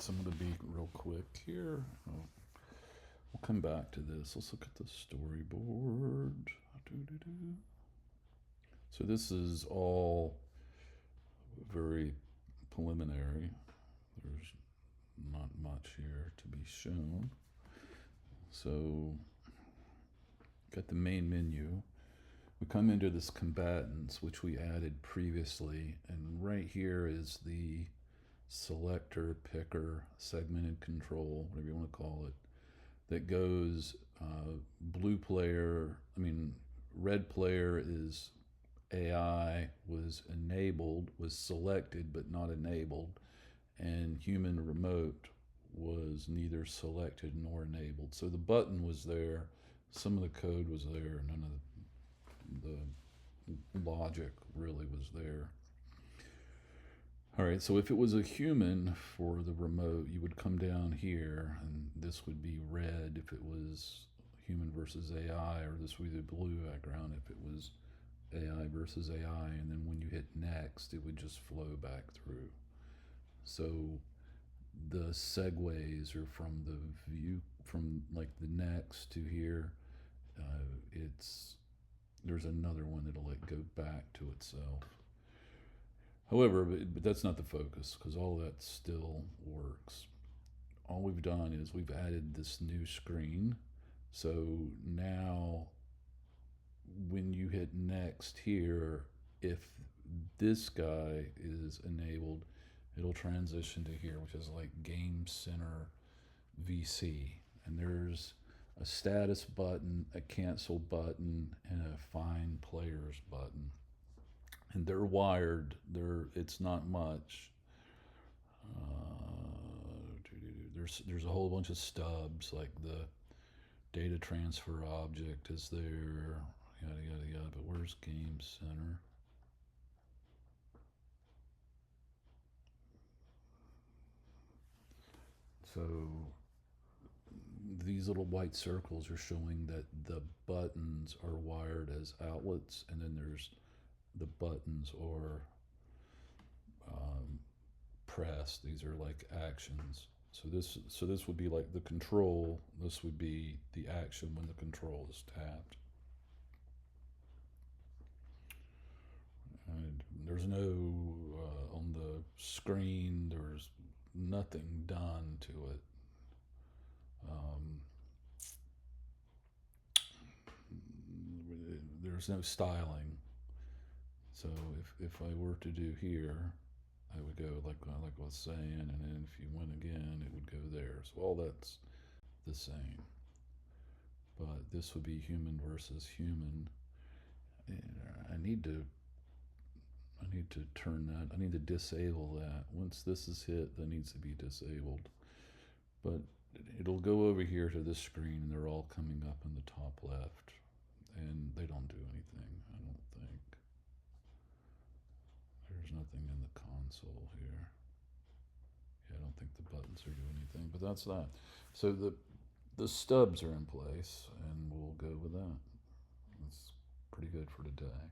So I'm going to be real quick here. We'll come back to this. Let's look at the storyboard. Doo-doo-doo. So this is all very preliminary. There's not much here to be shown. So got the main menu. We come into this combatants, which we added previously, and right here is the selector, picker, segmented control, whatever you want to call it, that goes red player is AI, was enabled, was selected but not enabled, and human remote was neither selected nor enabled. So the button was there, some of the code was there, none of the logic really was there. All right, so if it was a human for the remote, you would come down here, and this would be red if it was human versus AI, or this would be the blue background if it was AI versus AI, and then when you hit next, it would just flow back through. So the segues are from the view, from like the next to here. There's another one that'll like go back to itself. However, but that's not the focus, because all that still works. All we've done is we've added this new screen. So now when you hit next here, if this guy is enabled, it'll transition to here, which is like Game Center VC. And there's a status button, a cancel button, and a find players button. And they're wired. It's not much. There's a whole bunch of stubs, like the data transfer object is there, yada yada yada. But where's Game Center? So these little white circles are showing that the buttons are wired as outlets, and then there's the buttons or press. These are like actions. So this would be like the control. This would be the action when the control is tapped. And there's no on the screen. There's nothing done to it. There's no styling. So if I were to do here, I would go like I was saying, and then if you went again, it would go there. So all that's the same. But this would be human versus human. I need to turn that. I need to disable that. Once this is hit, that needs to be disabled. But it'll go over here to this screen, and they're all coming up in the top left, and they don't do anything, I don't think. There's nothing in the console here. Yeah, I don't think the buttons are doing anything, but that's that. So the stubs are in place, and we'll go with that. That's pretty good for today.